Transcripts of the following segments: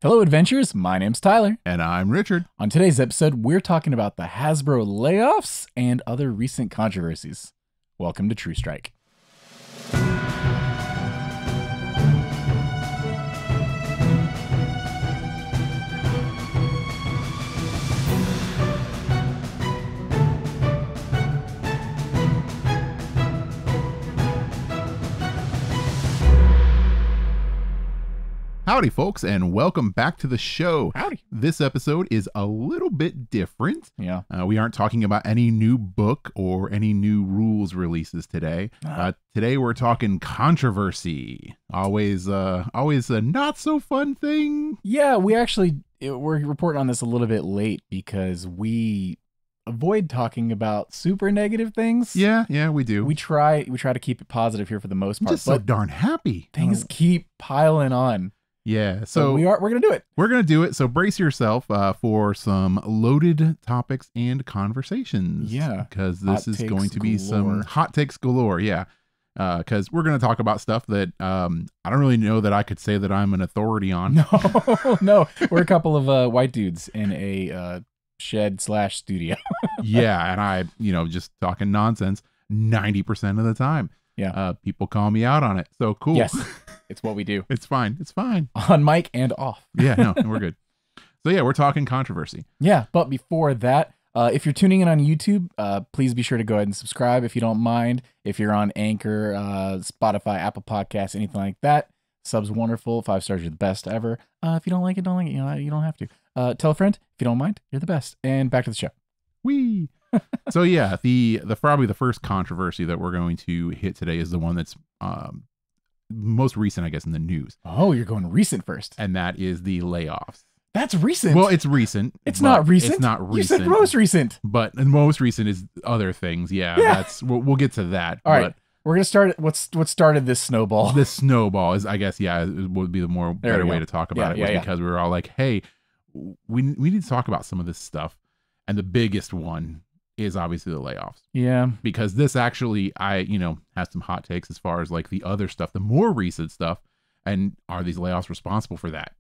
Hello, adventurers. My name's Tyler. And I'm Richard. On today's episode, we're talking about the Hasbro layoffs and other recent controversies. Welcome to True Strike. Howdy, folks, and welcome back to the show. Howdy. This episode is a little bit different. Yeah. We aren't talking about any new book or any new rules releases today. Today we're talking controversy. Always a not so fun thing. Yeah, we're reporting on this a little bit late because we avoid talking about super negative things. Yeah, we do. We try to keep it positive here for the most part. I'm just so darn happy. Things keep piling on. Yeah, so we're gonna do it. We're gonna do it. So brace yourself for some loaded topics and conversations. Yeah, because this is going to be some hot takes galore. Yeah, because we're gonna talk about stuff that I don't really know that I could say that I'm an authority on. No, we're a couple of white dudes in a shed/studio. Yeah, and I, just talking nonsense 90% of the time. Yeah, people call me out on it. So cool. Yes. It's what we do. It's fine. On mic and off. Yeah, no, we're good. So yeah, we're talking controversy. Yeah, but before that, if you're tuning in on YouTube, please be sure to go ahead and subscribe if you don't mind. If you're on Anchor, Spotify, Apple Podcasts, anything like that, subs wonderful. 5 stars, you're the best ever. If you don't like it, don't like it. You don't have to. Tell a friend. If you don't mind, you're the best. And back to the show. Whee! So yeah, the probably the first controversy that we're going to hit today is the one that's most recent, I guess, in the news. Oh, you're going recent first. And that is the layoffs. That's recent. Well, it's recent. It's not recent. It's not recent. You said most recent. But the most recent is other things. Yeah. We'll get to that. All right. We're going to start what started this snowball. This snowball is, I guess, it would be the better way to talk about it, because we were all like, hey, we need to talk about some of this stuff. And the biggest one is obviously the layoffs. Yeah. Because this actually, has some hot takes as far as like the other stuff, the more recent stuff. And are these layoffs responsible for that?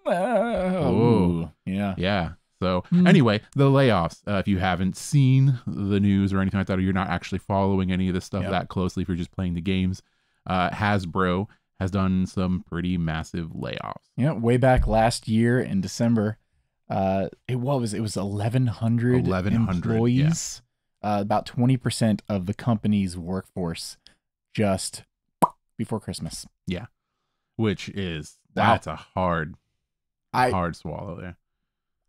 Oh, yeah. Yeah. So anyway, the layoffs, if you haven't seen the news or anything like that, or you're not actually following any of this stuff that closely, if you're just playing the games, Hasbro has done some pretty massive layoffs. Yeah. Way back last year in December, it was 1,100 employees, about 20% of the company's workforce just before Christmas. Yeah. Which is, that's a hard swallow there.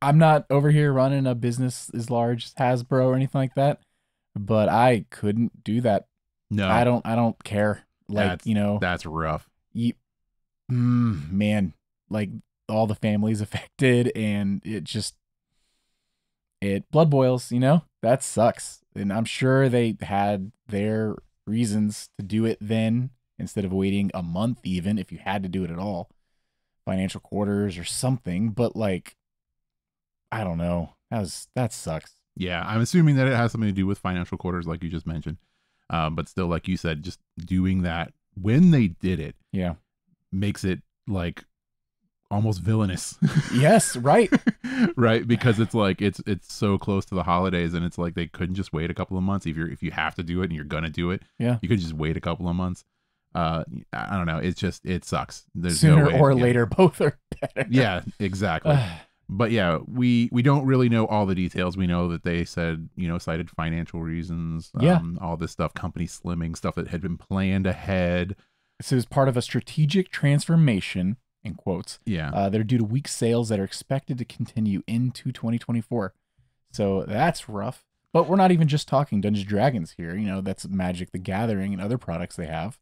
I'm not over here running a business as large as Hasbro or anything like that, but I couldn't do that. No, I don't care. Like, that's rough. Man, like all the families affected, and it blood boils, that sucks. And I'm sure they had their reasons to do it then instead of waiting a month, even if you had to do it at all, financial quarters or something. But like, I don't know. That sucks. Yeah. I'm assuming that it has something to do with financial quarters, like you just mentioned. But still, like you said, just doing that when they did it, makes it like almost villainous. Yes, right. Right, because it's like it's so close to the holidays, and it's like they couldn't just wait a couple of months. If you have to do it and you're gonna do it, you could just wait a couple of months. I don't know. It sucks. There's sooner no way or later, both are better. Yeah, exactly. But yeah, we don't really know all the details. We know that they said, cited financial reasons, all this stuff, company slimming, stuff that had been planned ahead. So it was part of a strategic transformation, in quotes. Yeah. They're due to weak sales that are expected to continue into 2024. So that's rough. But we're not even just talking Dungeons & Dragons here. That's Magic the Gathering and other products they have.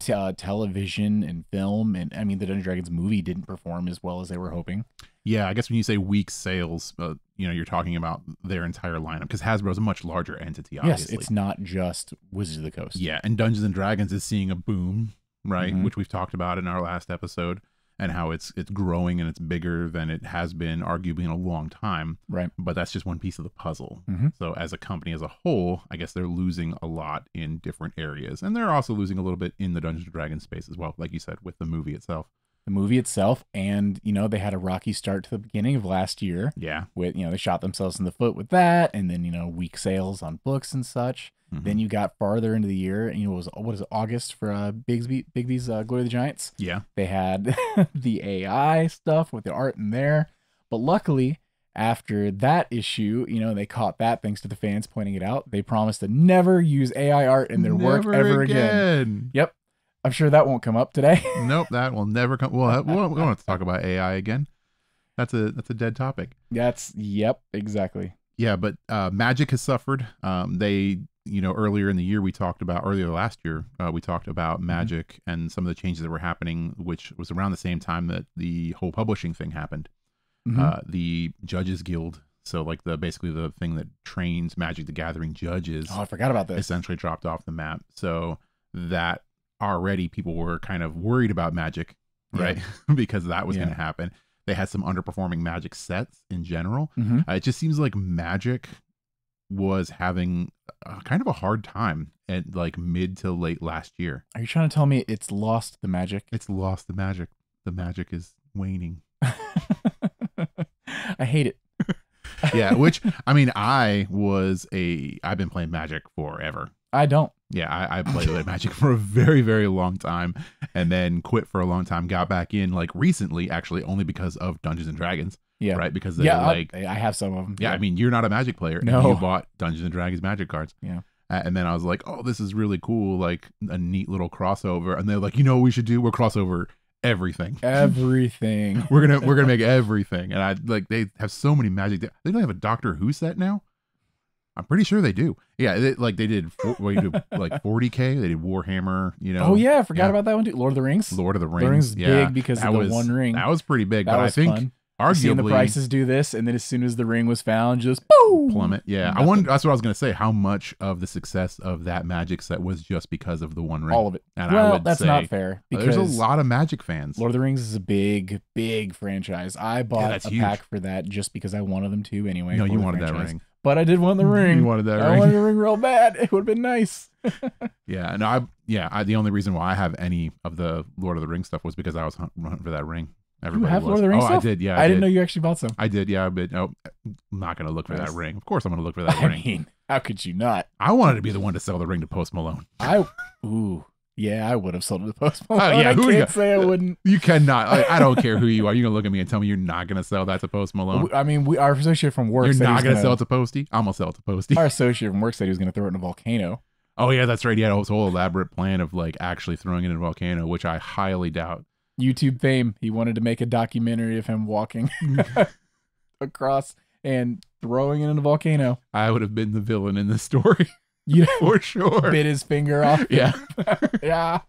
Television and film. And I mean, the Dungeons & Dragons movie didn't perform as well as they were hoping. Yeah, I guess when you say weak sales, you're talking about their entire lineup, because Hasbro is a much larger entity, obviously. Yes, it's not just Wizards of the Coast. Yeah, and Dungeons & Dragons is seeing a boom, right? Which we've talked about in our last episode, and how it's growing and it's bigger than it has been arguably in a long time. Right. But that's just one piece of the puzzle. So as a company as a whole, I guess they're losing a lot in different areas. And they're also losing a little bit in the Dungeons & Dragons space as well, like you said, with the movie itself. the movie itself, and they had a rocky start to the beginning of last year. Yeah. With they shot themselves in the foot with that, and then weak sales on books and such. Mm-hmm. Then you got farther into the year, and what is it, August for Bigby's Glory of the Giants? Yeah. They had the AI stuff with the art in there, but luckily after that issue, they caught that thanks to the fans pointing it out. They promised to never use AI art in their work ever again. Yep. I'm sure that won't come up today. Nope, that will never come. Well, we don't have to talk about AI again. That's a dead topic. Yep, exactly. Yeah, but Magic has suffered. They, earlier in the year earlier last year, we talked about Magic and some of the changes that were happening, which was around the same time that the whole publishing thing happened. The Judges Guild, so like basically the thing that trains Magic the Gathering judges. Oh, I forgot about this. Essentially dropped off the map. So that already people were kind of worried about Magic, right? Because that was going to happen. They had some underperforming Magic sets in general. It just seems like Magic was having kind of a hard time at like mid to late last year. Are you trying to tell me it's lost the magic? It's lost the magic. The magic is waning. I hate it. Yeah, which, I mean, I've been playing Magic forever. I don't. Yeah, I played Magic for a very, very long time and then quit for a long time, got back in like recently, actually, only because of Dungeons and Dragons. Yeah. Right? Because they're like... I have some of them. Yeah, I mean, you're not a Magic player. No. And you bought Dungeons and Dragons Magic cards. Yeah. And then I was like, oh, this is really cool. Like a neat little crossover. And they're like, you know what we should do? We'll crossover everything. Everything. We're gonna make everything. And they have so many Magic. They don't have a Doctor Who set now. I'm pretty sure they do. Yeah, they did like 40K. They did Warhammer. Oh yeah, I forgot about that one too. Lord of the Rings. Lord of the Rings. Lord of the Rings is big because of the One Ring. That was pretty big. That but was I think fun. Arguably, seeing the prices do this, and then as soon as the ring was found, just boom, plummet. Yeah, nothing. I wonder. That's what I was gonna say. How much of the success of that Magic set was just because of the One Ring? All of it. And well, I would that's say, not fair. Because there's a lot of Magic fans. Lord of the Rings is a big, big franchise. I bought a huge. pack for that just because I wanted them to anyway. No, you wanted that ring, but I did want the ring. You wanted that ring. I wanted the ring real bad. It would have been nice. Yeah, no, the only reason why I have any of the Lord of the Rings stuff was because I was hunting for that ring. Everybody you have Lord of the Rings stuff? I did, yeah. I didn't know you actually bought some. I did, yeah, but no, I'm not going to look for that ring. Of course I'm going to look for that ring. I mean, how could you not? I wanted to be the one to sell the ring to Post Malone. Yeah, I would have sold it to Post Malone. Yeah, I can't say I wouldn't. You cannot. I don't care who you are. You're going to look at me and tell me you're not going to sell that to Post Malone. I mean, our associate from work You're said not going to sell it to Posty? I'm going to sell it to Posty. Our associate from work said he was going to throw it in a volcano. Oh, yeah, that's right. He had a whole elaborate plan of like actually throwing it in a volcano, which I highly doubt. YouTube fame. He wanted to make a documentary of him walking across and throwing it in a volcano. I would have been the villain in this story. Yeah, for sure. Bit his finger off. Yeah. Yeah.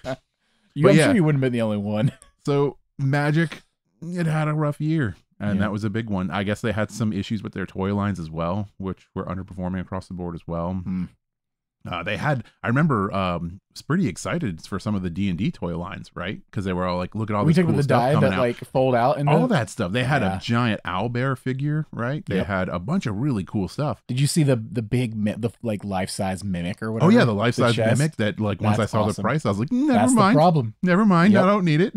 I'm sure you wouldn't have been the only one. So Magic, it had a rough year. And that was a big one. I guess they had some issues with their toy lines as well, which were underperforming across the board as well. I remember was pretty excited for some of the D&D toy lines, right? Because they were all like, look at all this cool the stuff die coming that out. Like fold out and all that stuff. They had a giant owlbear figure, right? They had a bunch of really cool stuff. Did you see the big like life-size mimic or whatever? Oh yeah, the life-size mimic that like once I saw the price, I was like, never mind. The problem. Never mind. I don't need it.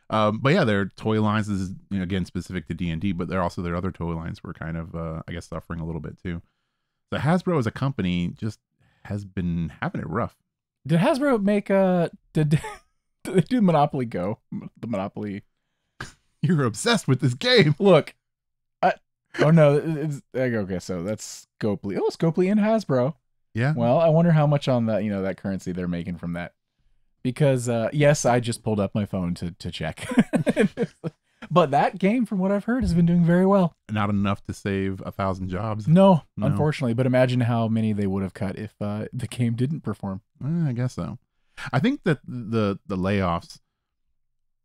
But yeah, their toy lines is again specific to D&D, but their other toy lines were kind of I guess suffering a little bit too. So Hasbro as a company just has been having it rough. Did Hasbro make did they do Monopoly Go? The Monopoly. You're obsessed with this game. Look. Oh no, okay, so that's Scopely. Oh, Scopely and Hasbro. Yeah. Well, I wonder how much on that, that currency they're making from that. Because yes, I just pulled up my phone to check. But that game, from what I've heard, has been doing very well. Not enough to save 1,000 jobs. No, unfortunately. But imagine how many they would have cut if the game didn't perform. I guess so. I think that the layoffs,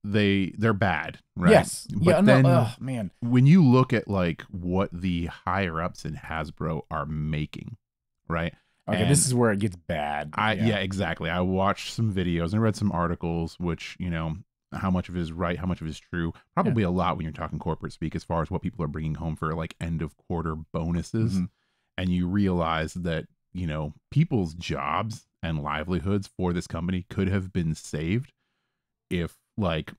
they're bad, right? Yes. But man. When you look at like what the higher ups in Hasbro are making, right? Okay, this is where it gets bad. Yeah, exactly. I watched some videos and read some articles, which how much of it is right, how much of it is true. Probably a lot when you're talking corporate speak as far as what people are bringing home for like end of quarter bonuses. And you realize that, people's jobs and livelihoods for this company could have been saved if like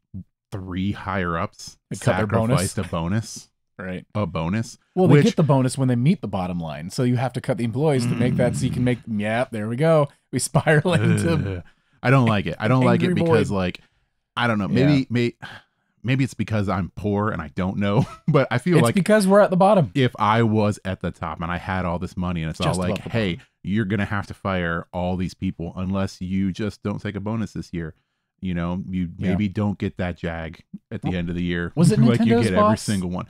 3 higher ups They cut their bonus. sacrificed a bonus. Right. A bonus. Well, they get the bonus when they meet the bottom line. So you have to cut the employees to make that so you can make, yeah, there we go. We spiral into. I don't like it. I don't like it because, void. like, I don't know. Maybe it's because I'm poor and I don't know, but I feel like because we're at the bottom. If I was at the top and I had all this money and it's all like, hey, you're going to have to fire all these people unless you just don't take a bonus this year. You know, you maybe don't get that Jag at the end of the year. Was it like Nintendo's you get boss? every single one?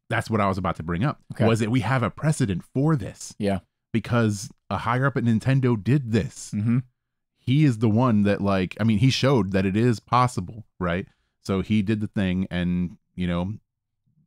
That's what I was about to bring up. Okay. Was it we have a precedent for this? Yeah. Because a higher up at Nintendo did this. Mm-hmm. He is the one that, like, I mean, he showed that it is possible, right? So he did the thing and, you know,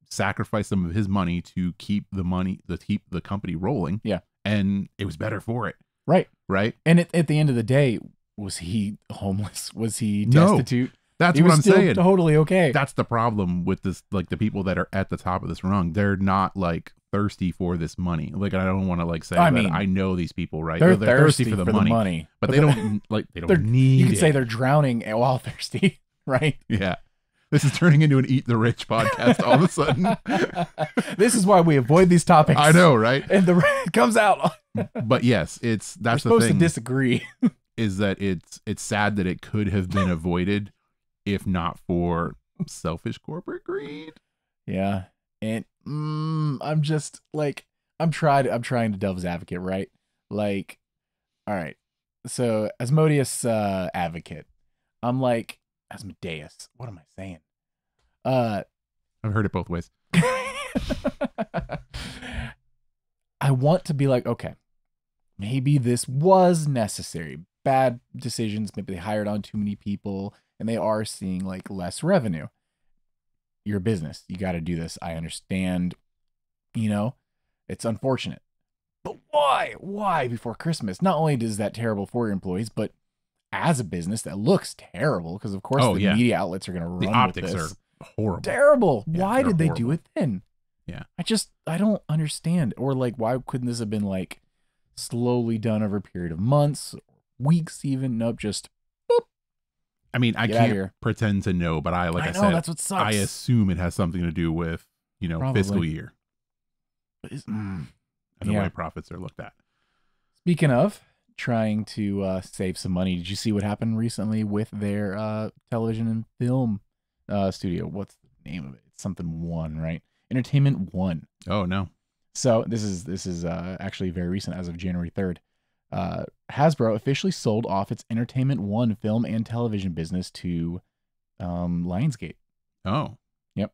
sacrificed some of his money to keep the company rolling. Yeah. And it was better for it. Right. Right. And at the end of the day, was he homeless? Was he destitute? No, that's what I'm saying. Totally okay. That's the problem with this. Like, the people that are at the top of this rung, they're not like thirsty for this money. Like, I don't want to like say I know these people, right? They're thirsty for the money, but they don't like, they don't need You could it. say they're drowning while thirsty, right? Yeah. This is turning into an Eat the Rich podcast all of a sudden. This is why we avoid these topics. I know, right? And it comes out. But yes, that's We're the supposed thing. to disagree. Is that it's sad that it could have been avoided if not for selfish corporate greed. Yeah. And I'm just like, I'm trying to devil's advocate, right? Like, all right. So Asmodeus advocate. I'm like, Asmodeus. What am I saying? I've heard it both ways. I want to be like, okay, maybe this was necessary. Bad decisions. Maybe they hired on too many people and they are seeing like less revenue. You're a business. You got to do this. I understand, you know, it's unfortunate. But why? Why before Christmas? Not only is that terrible for your employees, but as a business, that looks terrible because, of course, the media outlets are going to run the optics with this. Are horrible. Terrible. Yeah, why did they horrible. do it then? Yeah. I don't understand. Or like, why couldn't this have been like slowly done over a period of months, weeks even? Nope, just boop. I mean, I can't pretend to know, but I said, that's what sucks. I assume it has something to do with, you know, fiscal year. And the way profits are looked at. Speaking of trying to save some money, did you see what happened recently with their television and film studio? What's the name of it? It's something One, right? Entertainment One. Oh no. So this is actually very recent, as of January 3rd. Hasbro officially sold off its Entertainment One film and television business to Lionsgate. Oh. Yep.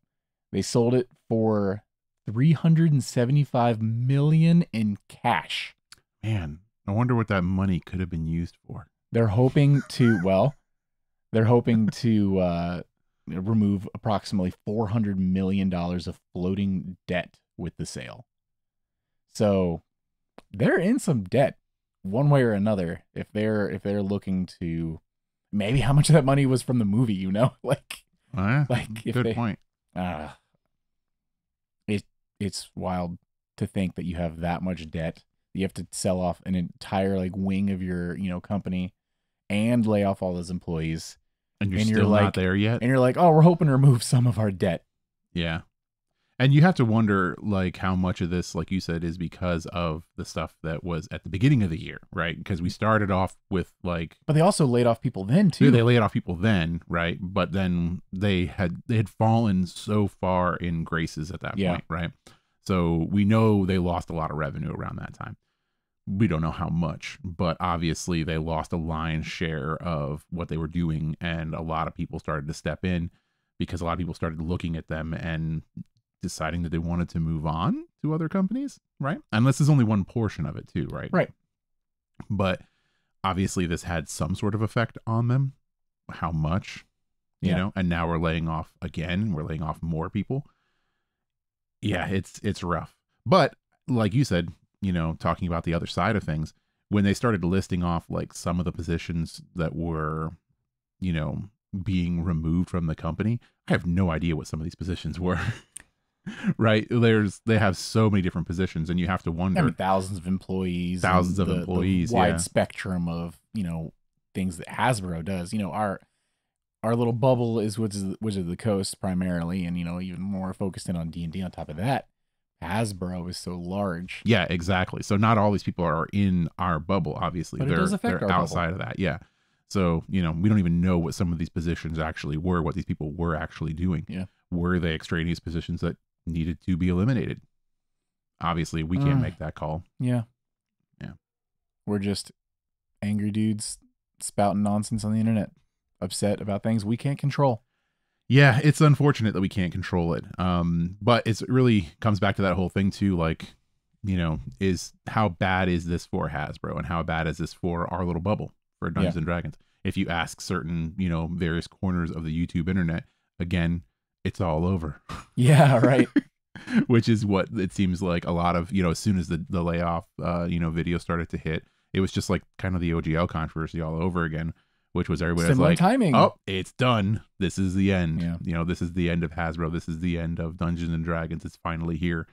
They sold it for $375 million in cash. Man, I wonder what that money could have been used for. They're hoping to remove approximately $400 million of floating debt with the sale. So they're in some debt one way or another. If they're looking to, maybe how much of that money was from the movie, you know, like good point. It's wild to think that you have that much debt. You have to sell off an entire like wing of your, you know, company and lay off all those employees. And you're still not there yet. And you're like, oh, we're hoping to remove some of our debt. Yeah. And you have to wonder, like, how much of this, like you said, is because of the stuff that was at the beginning of the year, right? Because we started off with, like... But they also laid off people then, too. They laid off people then, right? But then they had fallen so far in graces at that point, right? So we know they lost a lot of revenue around that time. We don't know how much, but obviously they lost a lion's share of what they were doing, and a lot of people started to step in because a lot of people started looking at them and deciding that they wanted to move on to other companies, right? And this is only one portion of it too, right? Right. But obviously this had some sort of effect on them. How much, you know? And now we're laying off again. We're laying off more people. Yeah, it's rough. But like you said, you know, talking about the other side of things, when they started listing off like some of the positions that were, you know, being removed from the company, I have no idea what some of these positions were. Right? They have so many different positions, and you have to wonder. I mean, thousands of employees. The wide spectrum of, you know, things that Hasbro does. You know, our our little bubble is Wizards of the Coast primarily, and even more focused in on D&D. On top of that, Hasbro is so large. Yeah, exactly. So not all these people are in our bubble, obviously. But it does affect they're our outside of that. Yeah. So, we don't even know what some of these positions actually were, what these people were actually doing. Yeah. Were they extraneous positions that needed to be eliminated? Obviously, we can't make that call. Yeah. Yeah. We're just angry dudes spouting nonsense on the internet, upset about things we can't control. Yeah, it's unfortunate that we can't control it. But it really comes back to that whole thing too, like, is how bad is this for Hasbro and how bad is this for our little bubble for Dungeons and Dragons? If you ask certain, various corners of the YouTube internet, again, it's all over. Yeah, right. Which is what it seems like a lot of, as soon as the layoff, video started to hit, it was just like kind of the OGL controversy all over again, which was everybody was like, timing. Oh, it's done. This is the end. Yeah. This is the end of Hasbro. This is the end of Dungeons and Dragons. It's finally here.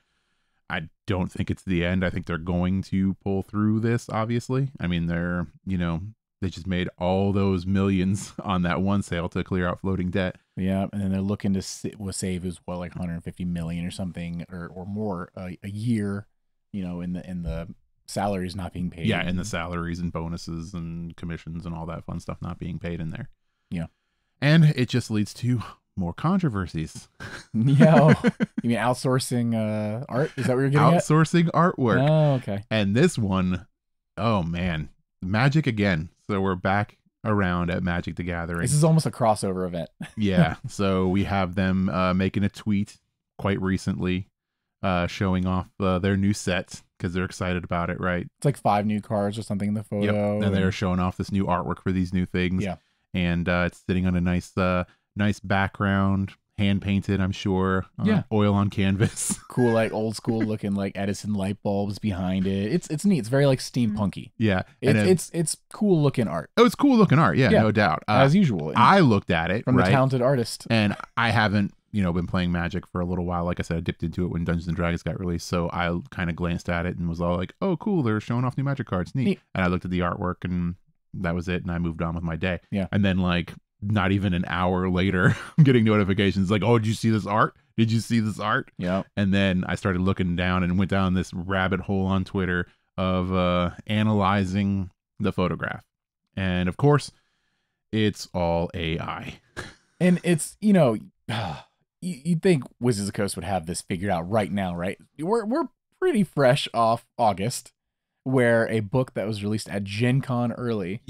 I don't think it's the end. I think they're going to pull through this, obviously. I mean, they're, they just made all those millions on that one sale to clear out floating debt. Yeah, and then they're looking to save as well, like 150 million or something, or more a year, in the salaries not being paid. Yeah, and the salaries and bonuses and commissions and all that fun stuff not being paid in there. Yeah. And it just leads to more controversies. Yeah. You mean outsourcing art? Is that what you're getting Outsourcing artwork. Oh, okay. And this one, oh man, Magic again. So we're back around at Magic the Gathering. This is almost a crossover event. Yeah. So we have them making a tweet quite recently showing off their new set because they're excited about it, right? It's like 5 new cards or something in the photo. Yep. And they're showing off this new artwork for these new things. Yeah. And it's sitting on a nice background, hand painted, I'm sure. Oil on canvas. Cool, like old school looking, like Edison light bulbs behind it. It's neat. It's very like steampunky. Yeah. It's cool looking art. Oh, it's cool looking art. Yeah, no doubt. As usual. I looked at it from a talented artist. And I haven't, been playing Magic for a little while. Like I said, I dipped into it when Dungeons and Dragons got released. So I kind of glanced at it and was all like, oh, cool. They're showing off new Magic cards. Neat. And I looked at the artwork and that was it. And I moved on with my day. Yeah. And then like not even an hour later, I'm getting notifications like, oh, did you see this art? Did you see this art? Yeah. And then I started looking down and went down this rabbit hole on Twitter of analyzing the photograph. And of course, it's all AI. And it's, you'd think Wizards of the Coast would have this figured out right now, right? We're pretty fresh off August, where a book that was released at Gen Con early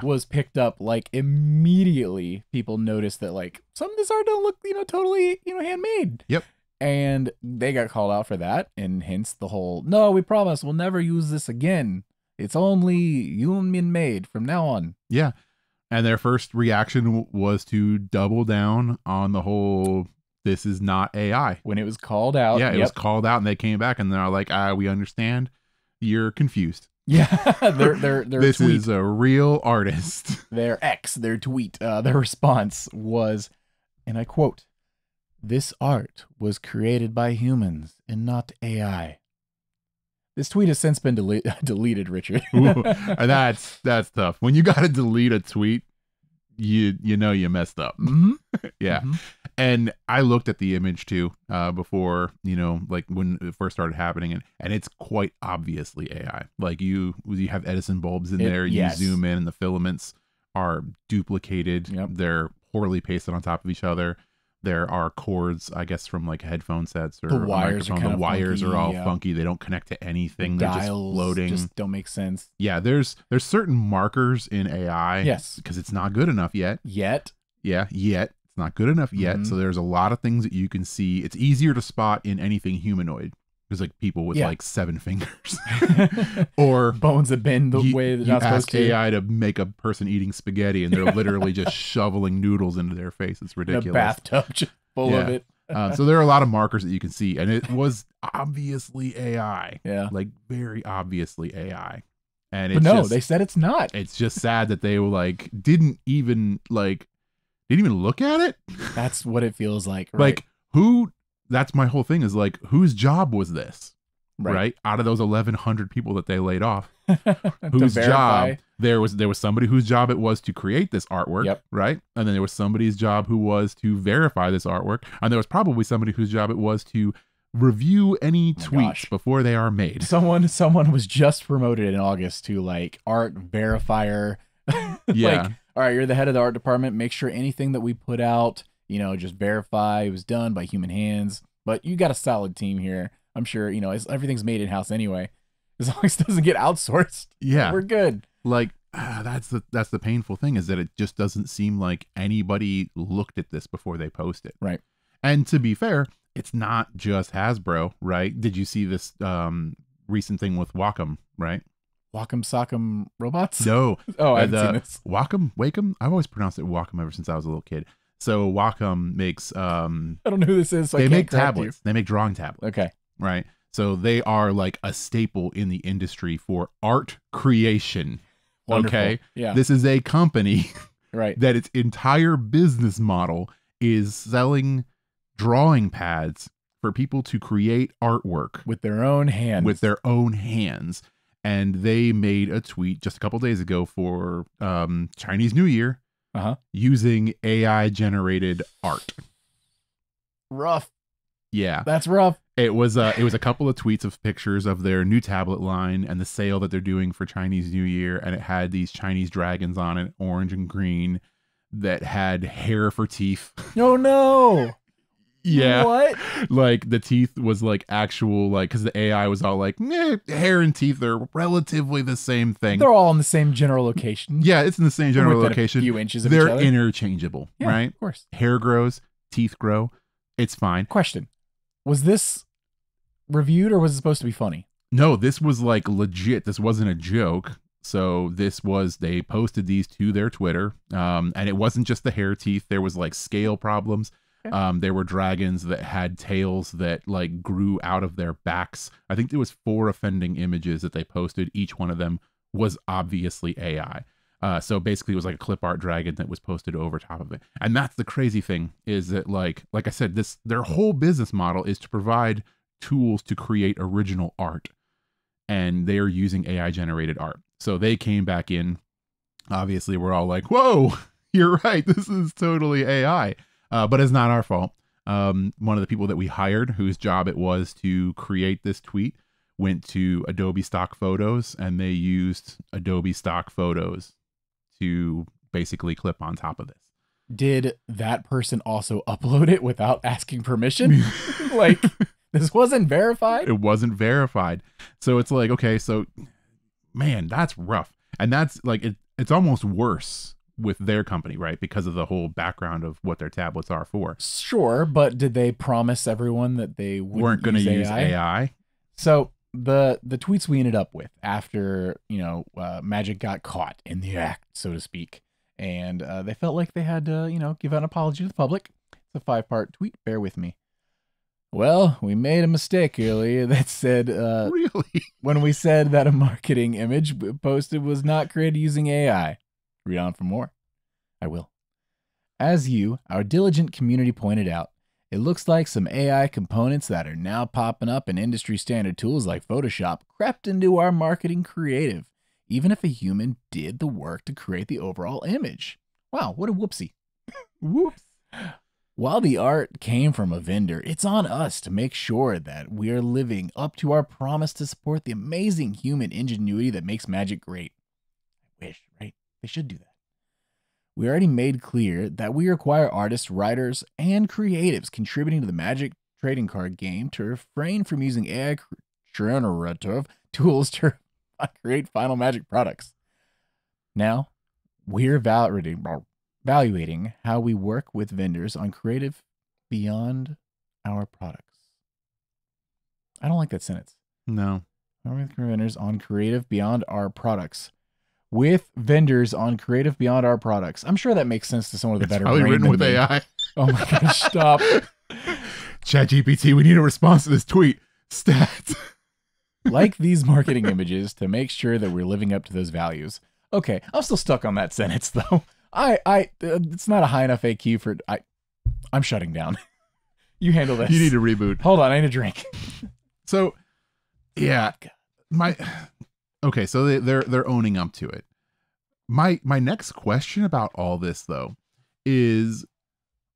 was picked up like immediately. People noticed that like some of this art don't look, totally, handmade. Yep. And they got called out for that. And hence the whole, no, we promise we'll never use this again. It's only human made from now on. Yeah. And their first reaction was to double down on the whole, this is not AI. When it was called out. Yeah, it was called out and they came back and they're like, we understand. You're confused. Yeah, their this tweet, is a real artist. Their tweet, their response was, and I quote, "This art was created by humans and not AI." This tweet has since been deleted, Richard. Ooh, that's tough. When you got to delete a tweet, you know you messed up. Mm-hmm. Yeah. Mm-hmm. And I looked at the image too before, like when it first started happening, and it's quite obviously AI. Like you have Edison bulbs in there, you zoom in and the filaments are duplicated. Yep. They're poorly pasted on top of each other. There are cords, I guess, from like headphone sets or the wires are the wires funky, are all funky. They don't connect to anything. They're just floating. Just don't make sense. Yeah, there's certain markers in AI. Yes, because it's not good enough yet. Yet. It's not good enough yet. Mm-hmm. So there's a lot of things that you can see. It's easier to spot in anything humanoid. There's like people with like 7 fingers or bones that bend the way they're not supposed to. AI to make a person eating spaghetti and they're literally just shoveling noodles into their face. It's ridiculous. A bathtub just full of it. So there are a lot of markers that you can see, and it was obviously AI. Yeah, like very obviously AI. And but no, they said it's not. It's just sad that they were didn't even look at it. That's what it feels like. Right? Like who? That's my whole thing is like, whose job was this? right? Out of those 1,100 people that they laid off, To whose verify. job there was somebody whose job it was to create this artwork, Yep. right? And then there was somebody's job who was to verify this artwork, and there was probably somebody whose job it was to review any tweets before they are made. Someone was just promoted in August to like art verifier. Yeah. Like, all right, you're the head of the art department. Make sure anything that we put out, you know, just verify it was done by human hands. But you got a solid team here. I'm sure, you know, everything's made in-house anyway. As long as it doesn't get outsourced, yeah, we're good. Like, that's the painful thing, is that it just doesn't seem like anybody looked at this before they post it. Right. And to be fair, it's not just Hasbro, right? Did you see this recent thing with Wacom, right? Wacom Sock'em robots? No. Oh, I haven't seen this. Wacom? I've always pronounced it Wacom ever since I was a little kid. So Wacom makes I don't know who this is. So they I can't make correct tablets. They make drawing tablets. Okay. Right. So they are like a staple in the industry for art creation. Wonderful. Okay. Yeah. This is a company Right. that its entire business model is selling drawing pads for people to create artwork With their own hands. with their own hands. And they made a tweet just a couple days ago for Chinese New Year using AI generated art. Rough. Yeah. That's rough. It was a couple of tweets of pictures of their new tablet line and the sale that they're doing for Chinese New Year, and it had these Chinese dragons on it, orange and green, that had hair for teeth. Oh no. Yeah. What? Like the teeth was like actual, like, because the AI was all like, hair and teeth are relatively the same thing. They're all in the same general location. Yeah, it's in the same general Within location. A few inches of They're each other. interchangeable, Yeah, right? Of course. Hair grows, teeth grow. It's fine. Question. Was this reviewed or was it supposed to be funny? No, this was like legit. This wasn't a joke. So they posted these to their Twitter. And it wasn't just the hair teeth. There was like scale problems. Okay. There were dragons that had tails that like grew out of their backs. I think there was 4 offending images that they posted. Each one of them was obviously AI. So basically it was like a clip art dragon that was posted over top of it. And that's the crazy thing, is that like I said, their whole business model is to provide tools to create original art. And they are using AI generated art. So they came back in. Obviously we're all like, whoa, you're right. This is totally AI. But it's not our fault. One of the people that we hired, whose job it was to create this tweet, went to Adobe Stock Photos, and they used Adobe Stock Photos to basically clip on top of this. Did that person also upload it without asking permission? Like, this wasn't verified? It wasn't verified. So it's like, okay, so man, that's rough. And that's like, it's almost worse with their company, right? Because of the whole background of what their tablets are for. Sure, but did they promise everyone that they weren't going to use AI? So the tweets we ended up with after, Magic got caught in the act, so to speak, and they felt like they had to, give out an apology to the public. It's a 5-part tweet. Bear with me. Well, we made a mistake earlier that said, really? When we said that a marketing image posted was not created using AI. Read on for more. I will. As you, our diligent community, pointed out, it looks like some AI components that are now popping up in industry standard tools like Photoshop crept into our marketing creative, even if a human did the work to create the overall image. Wow, what a whoopsie. Whoops. While the art came from a vendor, it's on us to make sure that we are living up to our promise to support the amazing human ingenuity that makes magic great. I wish, right? They should do that. We already made clear that we require artists, writers, and creatives contributing to the Magic trading card game to refrain from using AI generative tools to create final Magic products. Now, we're evaluating how we work with vendors on creative beyond our products. I don't like that sentence. No. With vendors on creative beyond our products. With vendors on creative beyond our products. I'm sure that makes sense to someone with a better brain written than with me. AI. Oh my gosh, stop. ChatGPT, we need a response to this tweet. Stats. Like these marketing images to make sure that we're living up to those values. Okay, I'm still stuck on that sentence though. It's not a high enough AQ for I'm shutting down. You handle this. You need a reboot. Hold on, I need a drink. So Yeah. Okay, so they're owning up to it. My next question about all this though is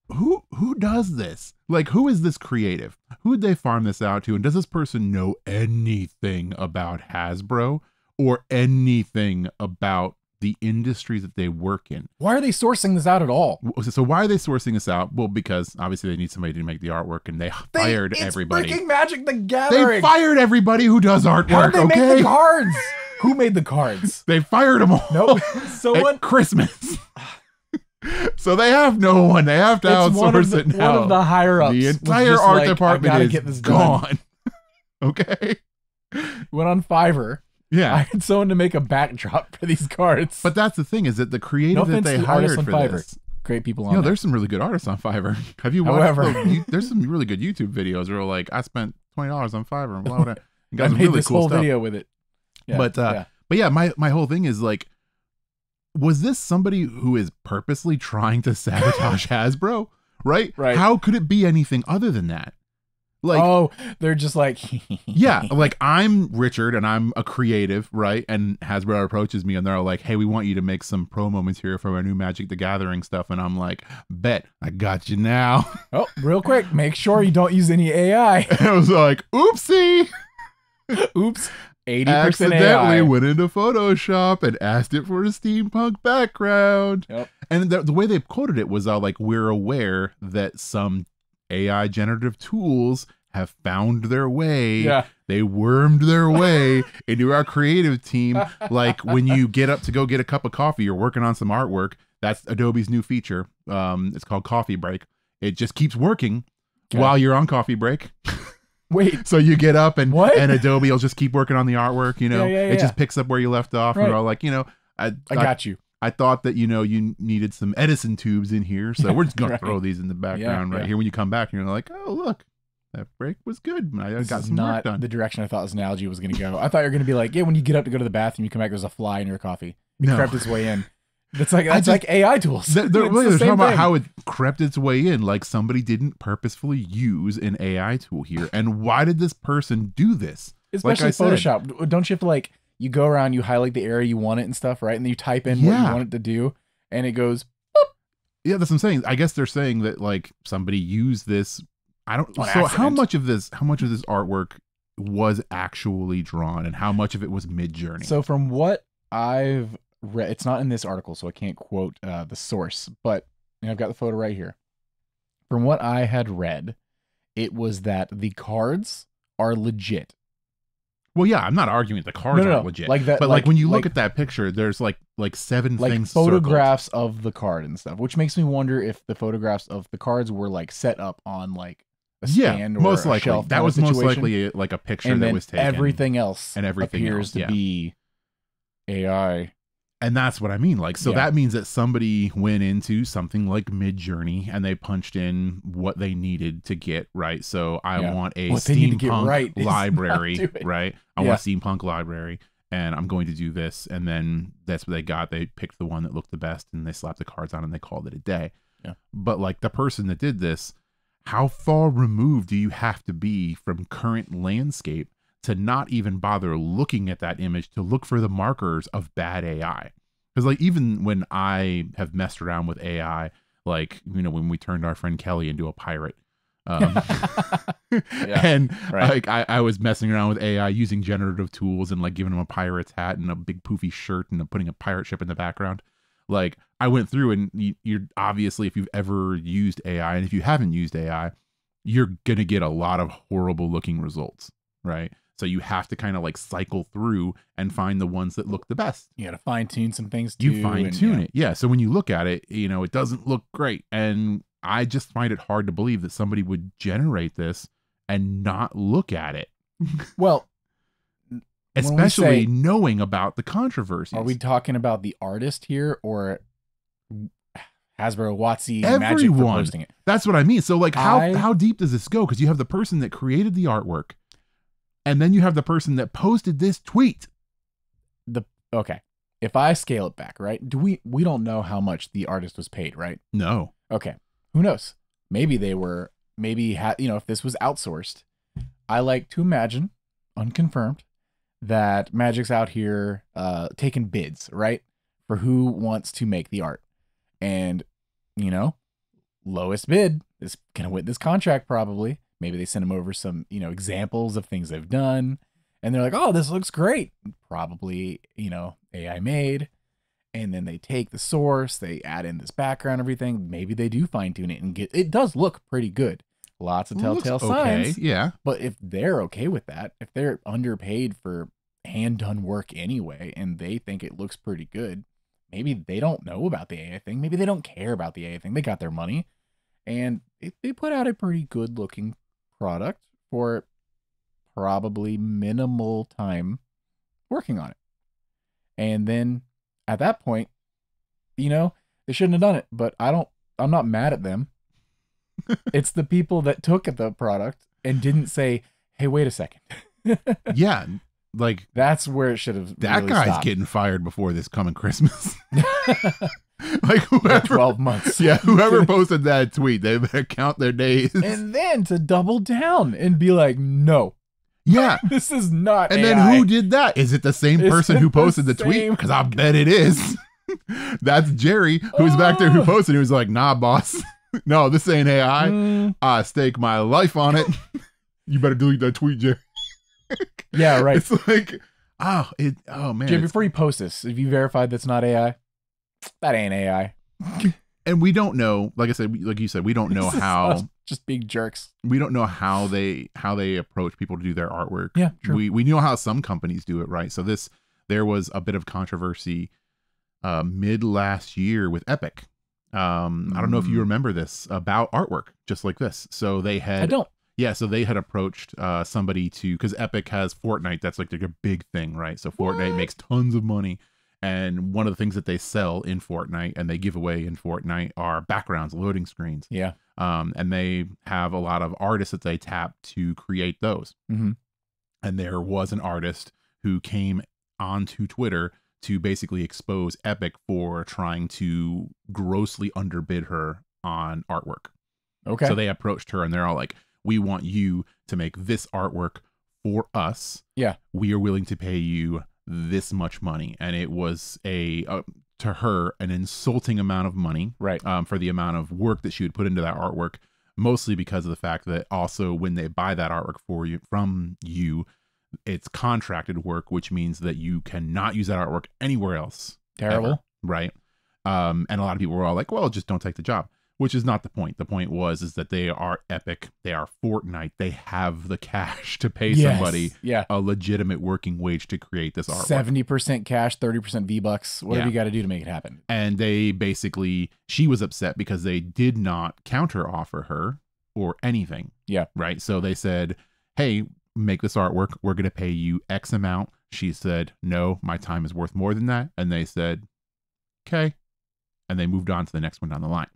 who does this? Like, who is this creative? Who would they farm this out to? And does this person know anything about Hasbro or anything about the industries that they work in? Why are they sourcing this out at all? So why are they sourcing this out? Well, because obviously they need somebody to make the artwork, and they fired everybody. Freaking Magic the Gathering. They fired everybody who does artwork. How did they make the cards? Who made the cards? They fired them all. Nope. Someone. At Christmas. So they have no one. They have to outsource it now. One of the higher ups. The entire art department is gone. Okay. Went on Fiverr. Yeah. I had someone to make a backdrop for these cards. But that's the thing, is that the creative that they hired for Fiverr. this. Great people on there. There's some really good artists on Fiverr. Have you watched there's some really good YouTube videos where like, I spent $20 on Fiverr and blah, blah, blah. I made this whole video with it. Yeah, but yeah, my whole thing is like, was this somebody who is purposely trying to sabotage Hasbro? Right? How could it be anything other than that? Like, oh, they're just like, yeah, like I'm Richard and I'm a creative, right? And Hasbro approaches me and they're like, hey, we want you to make some promo material for our new Magic the Gathering stuff. And I'm like, bet, I got you now. Oh, real quick, make sure you don't use any AI. And I was like, oopsie. Oops. 80% accidentally AI. Went into Photoshop and asked it for a steampunk background. Yep. And the way they quoted it was like, we're aware that some AI generative tools have found their way. Yeah. They wormed their way into our creative team. Like when you get up to go get a cup of coffee, you're working on some artwork. That's Adobe's new feature. It's called Coffee Break. It just keeps working while you're on coffee break. Wait. So you get up and Adobe will just keep working on the artwork, it just picks up where you left off. And we're all like, I got you. I thought that, you needed some Edison tubes in here. So we're just going to throw these in the background here. When you come back, you're like, oh, look, that break was good. I got some work done. The direction I thought this analogy was going to go. I thought you were going to be like, when you get up to go to the bathroom, you come back, there's a fly in your coffee. It crept its way in. That's like AI tools. They're talking about how it crept its way in. Like somebody didn't purposefully use an AI tool here. And why did this person do this? Especially Photoshop. Don't you have to you go around, you highlight the area you want it and stuff, right? And then you type in what you want it to do, and it goes. Boop. Yeah, that's what I'm saying. I guess they're saying that somebody used this. I don't. On so accident. how much of this artwork was actually drawn, and how much of it was mid-journey? So from what I've read, it's not in this article, so I can't quote the source, but I've got the photo right here. From what I had read, it was that the cards are legit. Well, yeah, I'm not arguing the cards aren't legit. Like that, but when you look at that picture, there's like 7 things photographs circled of the card and stuff, which makes me wonder if the photographs of the cards were set up on a stand or most a likely. shelf. That was most likely a picture and that was taken. Everything else appears to be AI. And that's what I mean. That means that somebody went into something like Midjourney and they punched in what they needed to get right. So I want a steampunk library, right? I want a steampunk library, and I'm going to do this. And then that's what they got. They picked the one that looked the best, and they slapped the cards on, and they called it a day. Yeah. But the person that did this, how far removed do you have to be from current landscape to not even bother looking at that image to look for the markers of bad AI? Because even when I have messed around with AI, when we turned our friend Kelly into a pirate, and I was messing around with AI using generative tools and giving him a pirate's hat and a big poofy shirt and putting a pirate ship in the background. I went through, and you're obviously, if you've ever used AI, and if you haven't used AI, you're going to get a lot of horrible looking results, right? So you have to kind of cycle through and find the ones that look the best. You got to fine tune some things too. You fine tune it. Yeah. So when you look at it, it doesn't look great. And I just find it hard to believe that somebody would generate this and not look at it. Well, especially knowing about the controversies. Are we talking about the artist here or Hasbro, Worthey, Everyone. Magic for posting it? That's what I mean. So how deep does this go? Because you have the person that created the artwork, and then you have the person that posted this tweet. Okay. If I scale it back, right? We don't know how much the artist was paid, right? No. Okay. Who knows? Maybe if this was outsourced. I like to imagine unconfirmed, that Magic's out here taking bids, right? For who wants to make the art. And, you know, lowest bid is going to win this contract probably. Maybe they send them over some, you know, examples of things they've done. And they're like, oh, this looks great. Probably, you know, AI made. And then they take the source, they add in this background, everything. Maybe they do fine tune it and it does look pretty good. Lots of telltale signs. Yeah. But if they're okay with that, if they're underpaid for hand done work anyway, and they think it looks pretty good, maybe they don't know about the AI thing. Maybe they don't care about the AI thing. They got their money and they put out a pretty good looking product for probably minimal time working on it. And then at that point, you know, they shouldn't have done it, but I'm not mad at them. It's the people that took the product and didn't say, hey, wait a second. Yeah. Like, that's where it should have. That really guy's stopped. getting fired before this coming Christmas. Like, whoever, 12 months. Yeah, whoever posted that tweet, they better count their days. And then to double down and be like, no. Yeah. This is not And AI. then who did that? Is it the same person who posted the tweet? Because I bet it is. That's Jerry, who's back there who posted. He was like, nah, boss. No, this ain't AI. I stake my life on it. You better delete that tweet, Jerry. Yeah, right. It's like, oh man. Jim, before you post this, have you verified that's not AI? That ain't AI. And we don't know, like I said, like you said, we don't know how, just big jerks. We don't know how they approach people to do their artwork. Yeah, true. We know how some companies do it, right? So there was a bit of controversy mid last year with Epic. I don't know if you remember this about artwork just like this. So they had, I don't. Yeah, so they had approached somebody because Epic has Fortnite. That's like a big thing, right? So Fortnite makes tons of money. And one of the things that they sell in Fortnite and they give away in Fortnite are backgrounds, loading screens. Yeah. And they have a lot of artists that they tap to create those. Mm-hmm. And there was an artist who came onto Twitter to basically expose Epic for trying to grossly underbid her on artwork. Okay. So they approached her and they're all like, we want you to make this artwork for us. Yeah. We are willing to pay you this much money. And it was to her an insulting amount of money, right? For the amount of work that she would put into that artwork, mostly because of the fact that also when they buy that artwork from you, it's contracted work, which means that you cannot use that artwork anywhere else. Terrible. Ever, right? And a lot of people were all like, well, just don't take the job. Which is not the point. The point is that they are Epic. They are Fortnite. They have the cash to pay somebody a legitimate working wage to create this artwork. 70% cash, 30% V-Bucks. Whatever you got to do to make it happen. And they basically, she was upset because they did not counter offer her or anything. Yeah. Right. So they said, hey, make this artwork. We're going to pay you X amount. She said, no, my time is worth more than that. And they said, okay. And they moved on to the next one down the line.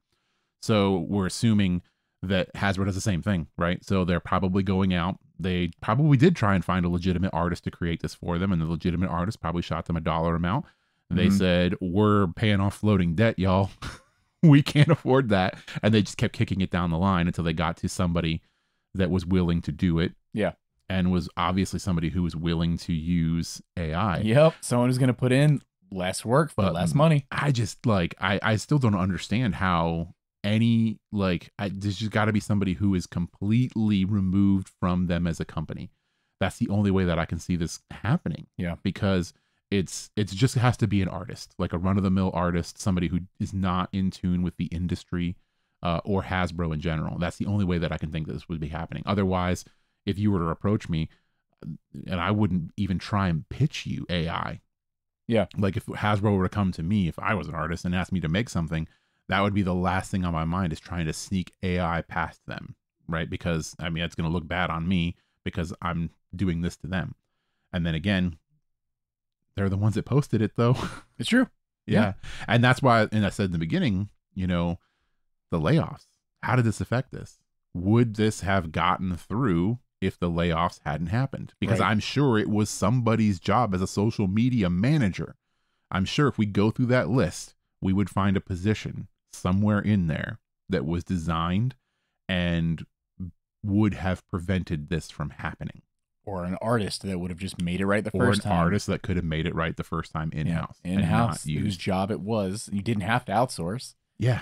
So we're assuming that Hasbro does the same thing, right? So they're probably going out. They probably did try and find a legitimate artist to create this for them. And the legitimate artist probably shot them a dollar amount. They said, we're paying off floating debt, y'all. We can't afford that. And they just kept kicking it down the line until they got to somebody that was willing to do it. Yeah. And was obviously somebody who was willing to use AI. Yep. Someone who's going to put in less work for less money. I just I still don't understand how there's just got to be somebody who is completely removed from them as a company. That's the only way that I can see this happening. Yeah. Because it's just has to be an artist, like a run-of-the-mill artist, somebody who is not in tune with the industry or Hasbro in general. That's the only way that I can think that this would be happening. Otherwise, if you were to approach me, and I wouldn't even try and pitch you AI. Yeah. Like if Hasbro were to come to me, if I was an artist and asked me to make something, that would be the last thing on my mind, is trying to sneak AI past them, right? Because, I mean, it's going to look bad on me because I'm doing this to them. And then again, they're the ones that posted it, though. It's true. Yeah. And that's why, and I said in the beginning, the layoffs, how did this affect this? Would this have gotten through if the layoffs hadn't happened? Because I'm sure it was somebody's job as a social media manager. I'm sure if we go through that list, we would find a position somewhere in there that was designed and would have prevented this from happening. or an artist that would have just made it right the or first an time. artist that could have made it right the first time in-house. In-house, whose job it was. You didn't have to outsource. Yeah.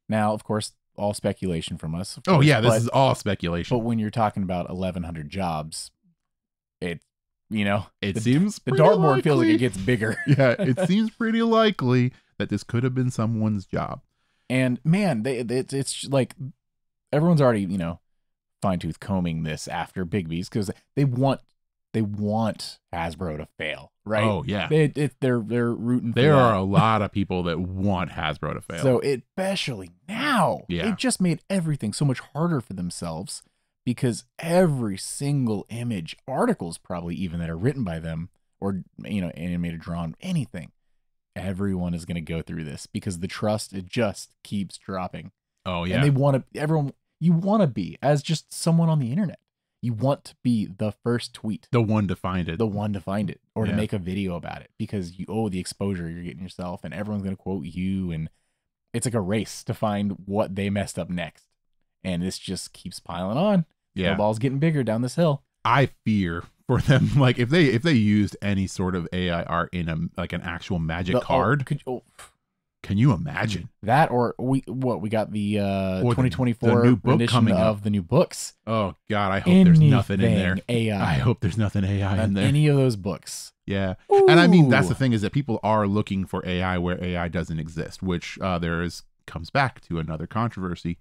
Now, of course, all speculation from us. Oh, yeah, this is all speculation. But when you're talking about 1,100 jobs, it seems the dartboard likely. feels like it gets bigger. Yeah, it seems pretty likely that this could have been someone's job. And man, it's like everyone's already, fine-tooth combing this after Bigby's because they want Hasbro to fail, right? Oh yeah, they're rooting. There are a lot of people that want Hasbro to fail. So especially now, yeah, it just made everything so much harder for themselves because every single image, articles probably even that are written by them or animated, drawn, anything, everyone is going to go through this because the trust, it just keeps dropping. Oh yeah, and they want to. Everyone, you want to be as just someone on the internet. You want to be the first tweet. The one to find it. Or to make a video about it because the exposure you're getting yourself and everyone's going to quote you. And it's like a race to find what they messed up next. And this just keeps piling on. Yeah. The ball's getting bigger down this hill. I fear for them. Like if they used any sort of AI art in an actual magic card. Can you imagine that? Or we got the 2024 the new book edition coming of the new books. Oh God, I hope there's nothing in there. AI. I hope there's nothing AI in there. Any of those books. Yeah. Ooh. And I mean, that's the thing is that people are looking for AI where AI doesn't exist, which comes back to another controversy,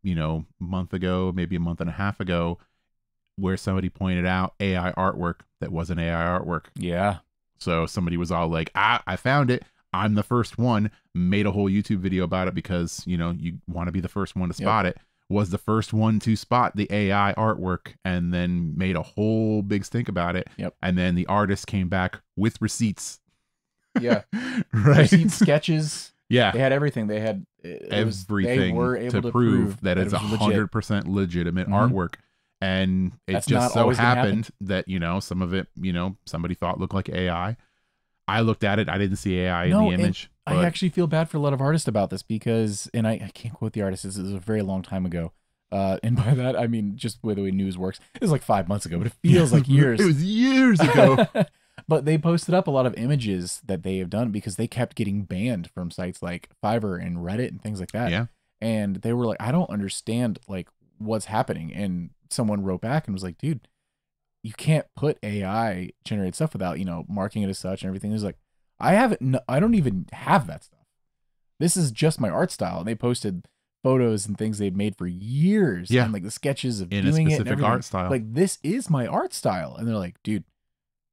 a month ago, maybe a month and a half ago, where somebody pointed out AI artwork that wasn't AI artwork. Yeah. So somebody was all like, I found it. I'm the first one, made a whole YouTube video about it because, you want to be the first one to spot it, was the first one to spot the AI artwork and then made a whole big stink about it. Yep. And then the artist came back with receipts. Yeah. Right. Receipts, sketches. Yeah. They had everything. They had everything they were able to prove that it's 100% legitimate artwork. And it just so happened that, some of it, somebody thought looked like AI. I looked at it. I didn't see AI in the image. I actually feel bad for a lot of artists about this because, and I can't quote the artist. This is a very long time ago. And by that, I mean, just the way news works. It was like 5 months ago, but it feels like years. It was years ago. But they posted up a lot of images that they have done because they kept getting banned from sites like Fiverr and Reddit and things like that. Yeah. And they were like, I don't understand like what's happening. And someone wrote back and was like, dude, you can't put AI generate stuff without, marking it as such and everything. It's like, I don't even have that stuff. This is just my art style. And they posted photos and things they've made for years. Yeah. And like the sketches of in doing a it specific and art style. Like, this is my art style. And they're like, dude,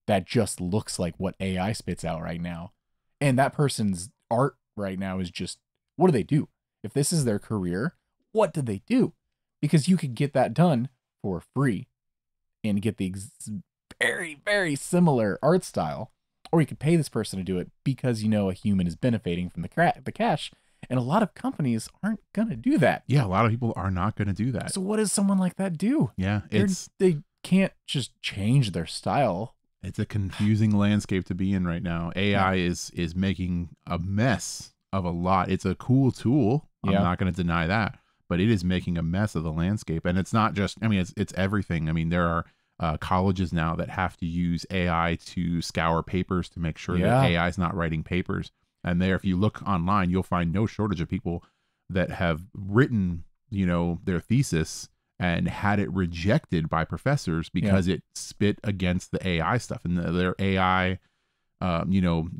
that just looks like what AI spits out right now. And that person's art right now is just, what do they do? If this is their career, what do they do? Because you could get that done for free and get the very, very similar art style, or you could pay this person to do it because a human is benefiting from the cash. And a lot of companies aren't gonna do that. Yeah, a lot of people are not gonna do that. So what does someone like that do? Yeah, they can't just change their style. It's a confusing landscape to be in right now. AI is making a mess of a lot. It's a cool tool. I'm not gonna deny that. But it is making a mess of the landscape. And it's not just, it's everything. I mean, there are colleges now that have to use AI to scour papers to make sure that AI is not writing papers. And if you look online, you'll find no shortage of people that have written, their thesis and had it rejected by professors because it spit against the AI stuff. And their AI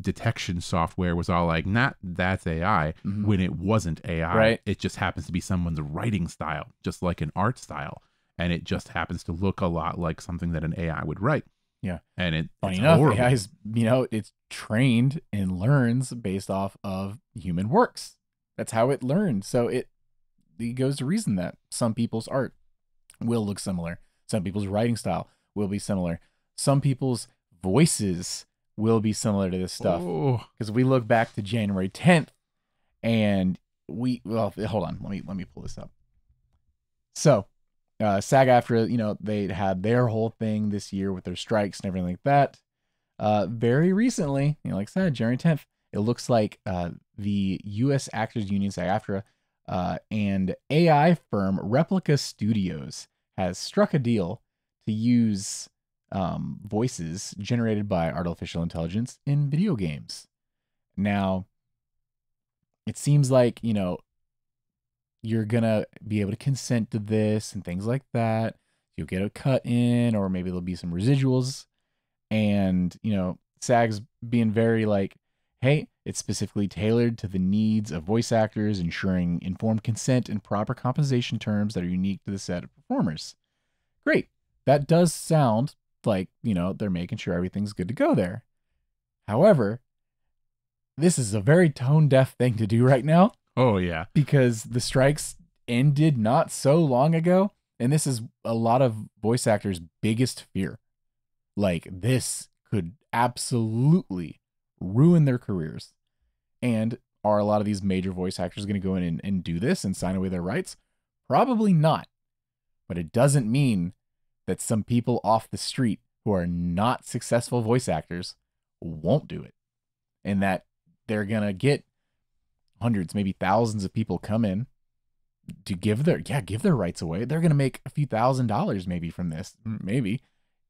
detection software was all like, that's AI, when it wasn't AI. Right. It just happens to be someone's writing style, just like an art style. And it just happens to look a lot like something that an AI would write. Yeah. And funny enough, horrible. AI is, it's trained and learns based off of human works. That's how it learns. So it goes to reason that some people's art will look similar. Some people's writing style will be similar. Some people's voices will be similar to this stuff. Because we look back to January 10th and hold on, let me pull this up. So SAG-AFTRA, they had their whole thing this year with their strikes and everything like that. Very recently, like I said, January 10th, it looks like the U.S. Actors Union, SAG-AFTRA, and AI firm Replica Studios has struck a deal to use voices generated by artificial intelligence in video games. Now, it seems like, you're going to be able to consent to this and things like that. You'll get a cut in, or maybe there'll be some residuals. And, SAG's being very like, hey, it's specifically tailored to the needs of voice actors, ensuring informed consent and proper compensation terms that are unique to the set of performers. Great. That does sound like, they're making sure everything's good to go there. However, this is a very tone-deaf thing to do right now. Oh, yeah. Because the strikes ended not so long ago. And this is a lot of voice actors' biggest fear. Like, this could absolutely ruin their careers. And are a lot of these major voice actors going to go in and do this and sign away their rights? Probably not. But it doesn't mean that some people off the street who are not successful voice actors won't do it. And that they're going to get hundreds, maybe thousands of people come in to give their rights away. They're going to make a few $1,000s maybe from this, maybe,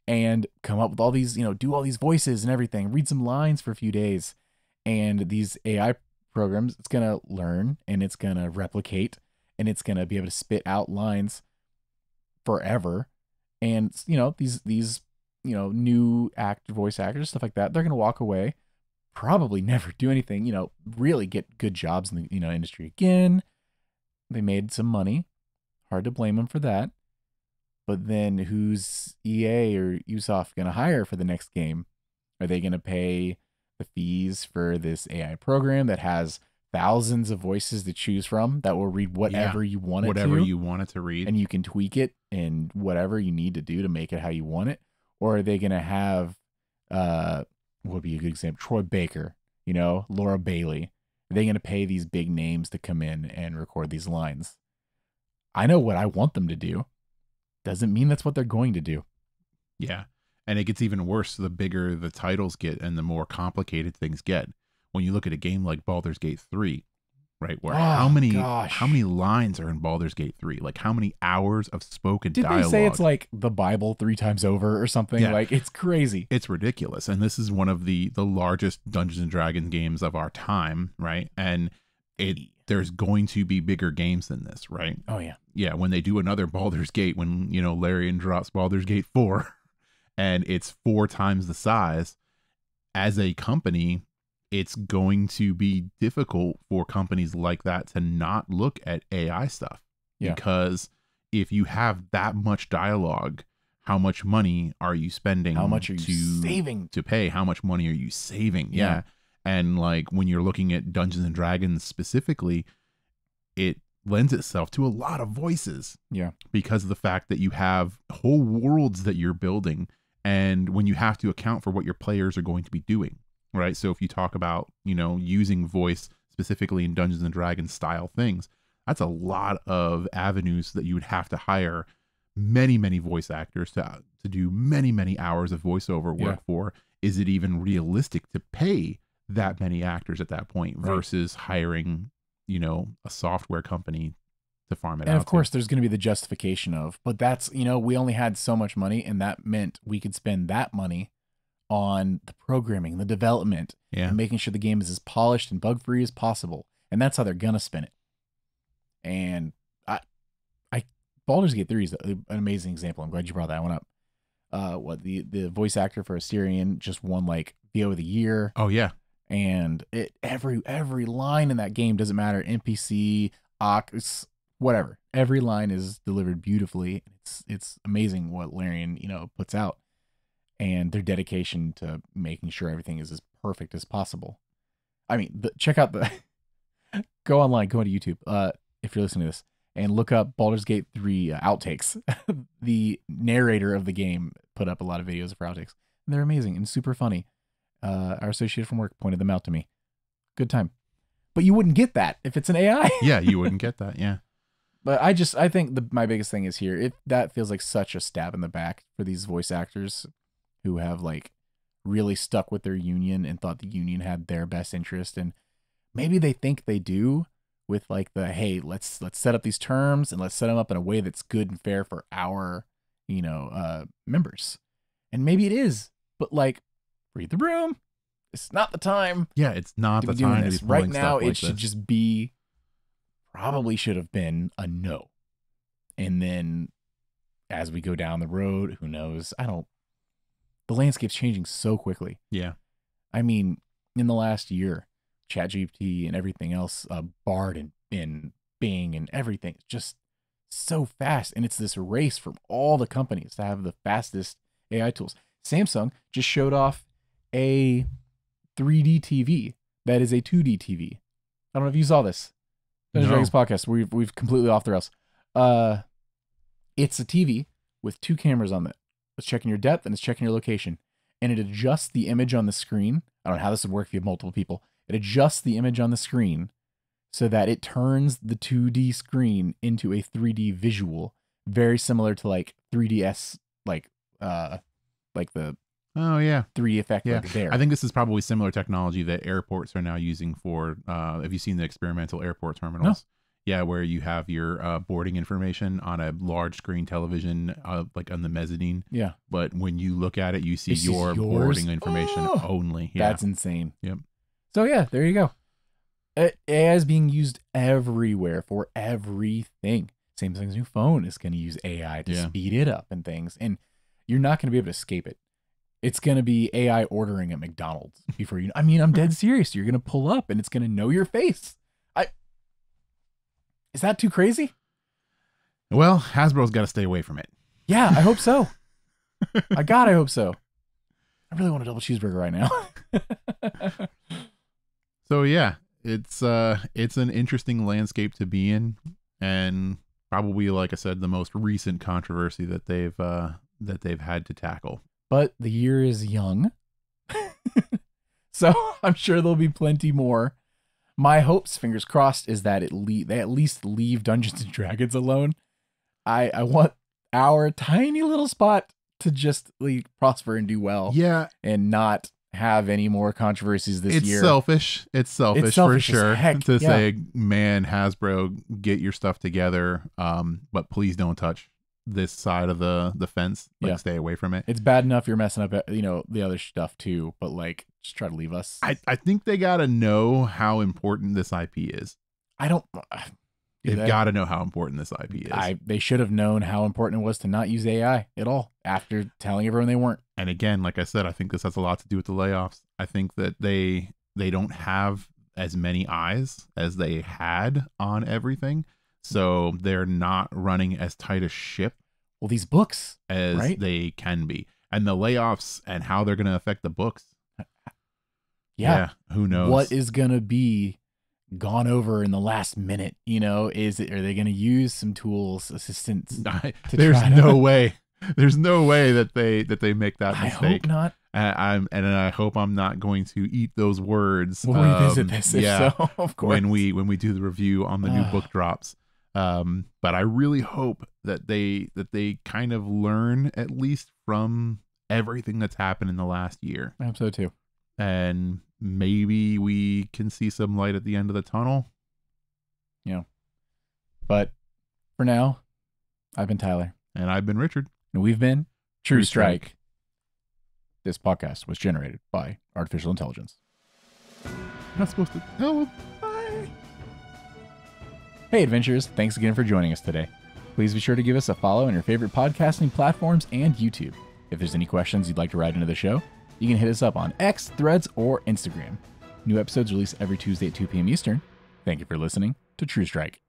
and come up with all these, do all these voices and everything, read some lines for a few days. And these AI programs, it's going to learn and it's going to replicate and it's going to be able to spit out lines forever. And, these new voice actors, stuff like that, they're going to walk away, probably never do anything, really get good jobs in the, industry again. They made some money. Hard to blame them for that. But then who's EA or Ubisoft going to hire for the next game? Are they going to pay the fees for this AI program that has thousands of voices to choose from that will read whatever you want it to? Whatever you want it to read. And you can tweak it and whatever you need to do to make it how you want it? Or are they going to have, what would be a good example? Troy Baker, Laura Bailey. Are they going to pay these big names to come in and record these lines? I know what I want them to do. Doesn't mean that's what they're going to do. Yeah. And it gets even worse the bigger the titles get and the more complicated things get. When you look at a game like Baldur's Gate 3, right? Where how many lines are in Baldur's Gate 3? Like how many hours of spoken dialogue? Did they say it's like the Bible 3 times over or something? Yeah. Like, it's crazy. It's ridiculous. And this is one of the largest Dungeons and Dragons games of our time, right? And there's going to be bigger games than this, right? Oh, yeah. Yeah, when they do another Baldur's Gate, when, Larian drops Baldur's Gate 4 and it's 4 times the size, as a company, it's going to be difficult for companies like that to not look at AI stuff. Yeah. Because if you have that much dialogue, how much money are you spending? How much are you saving to pay? How much money are you saving? Yeah. And like when you're looking at Dungeons and Dragons specifically, it lends itself to a lot of voices. Yeah. Because of the fact that you have whole worlds that you're building, and when you have to account for what your players are going to be doing, right? So if you talk about, using voice specifically in Dungeons and Dragons style things, that's a lot of avenues that you would have to hire many, many voice actors to do many, many hours of voiceover work for. Is it even realistic to pay that many actors at that point versus hiring, a software company to farm it out? And of course, there's going to be the justification of, but that's, we only had so much money, and that meant we could spend that money on the programming, the development, and making sure the game is as polished and bug-free as possible. And that's how they're going to spin it. And Baldur's Gate 3 is an amazing example. I'm glad you brought that one up. The voice actor for Asterion just won like VO of the Year. Oh yeah. And every line in that game, doesn't matter, NPC, Ox, whatever. Every line is delivered beautifully. It's amazing what Larian, puts out, and their dedication to making sure everything is as perfect as possible. I mean, check out go online, go to YouTube, if you're listening to this, and look up Baldur's Gate 3 outtakes. The narrator of the game put up a lot of videos for outtakes, and they're amazing and super funny. Our associate from work pointed them out to me. Good time. But you wouldn't get that if it's an AI. Yeah, you wouldn't get that. Yeah. But I think my biggest thing is here, that feels like such a stab in the back for these voice actors who have like really stuck with their union and thought the union had their best interest. And maybe they think they do with like hey, let's set up these terms and let's set them up in a way that's good and fair for our, members. And maybe it is, but like, read the room. It's not the time. Yeah, it's not the time to be right pulling now. stuff like It should this. just be, probably should have been a no. And then as we go down the road, who knows? The landscape's changing so quickly. Yeah. I mean, in the last year, ChatGPT and everything else, Bard and Bing and everything, just so fast. And it's this race from all the companies to have the fastest AI tools. Samsung just showed off a 3D TV that is a 2D TV. I don't know if you saw this. Dungeons and Dragons podcast. We've completely off the rails. It's a TV with 2 cameras on it. It's checking your depth and it's checking your location. And it adjusts the image on the screen. I don't know how this would work if you have multiple people. It adjusts the image on the screen so that it turns the 2D screen into a 3D visual, very similar to like 3DS, like the Oh yeah, 3D effect. yeah. Like there. I think this is probably similar technology that airports are now using for. Have you seen the experimental airport terminals? No. Yeah, where you have your boarding information on a large screen television, like on the mezzanine. Yeah. But when you look at it, you see It's your yours? boarding information only. Yeah. That's insane. Yep. So yeah, there you go. AI is being used everywhere for everything. Samsung's new phone is going to use AI to speed it up and things, and you're not going to be able to escape it. It's going to be AI ordering at McDonald's before you. I mean, I'm dead serious. You're going to pull up and it's going to know your face. Is that too crazy? Well, Hasbro's got to stay away from it. Yeah, I hope so. I hope so. I really want a double cheeseburger right now. So yeah, it's an interesting landscape to be in, and probably, like I said, the most recent controversy that they've had to tackle. But the year is young, so I'm sure there'll be plenty more. My hopes, fingers crossed, is that they at least leave Dungeons and Dragons alone. I want our tiny little spot to just prosper and do well. Yeah, and not have any more controversies this year. It's selfish for sure to say, man, Hasbro, get your stuff together. But please don't touch this side of the fence. Stay away from it. It's bad enough you're messing up, the other stuff too, but just try to leave us. I think they gotta know how important this IP is. They've got to know how important this IP is. They should have known how important it was to not use AI at all after telling everyone they weren't. And again, like I said, I think this has a lot to do with the layoffs. I think that they don't have as many eyes as they had on everything. So they're not running as tight a ship. Well, these books as they can be. And the layoffs and how they're going to affect the books. Yeah. Who knows? What is going to be gone over in the last minute? Are they going to use some tools, assistants? There's no way. There's no way that they make that mistake. I hope not. I hope I'm not going to eat those words. We'll revisit this if so, of course. When we do the review on the new book drops. But I really hope that they kind of learn at least from everything that's happened in the last year. I hope so too. And maybe we can see some light at the end of the tunnel. Yeah. But for now, I've been Tyler. And I've been Richard. And we've been True Strike. This podcast was generated by artificial intelligence. You're not supposed to tell them. Bye. Hey, adventurers. Thanks again for joining us today. Please be sure to give us a follow on your favorite podcasting platforms and YouTube. If there's any questions you'd like to write into the show, you can hit us up on X, Threads, or Instagram. New episodes released every Tuesday at 2 p.m. Eastern. Thank you for listening to True Strike.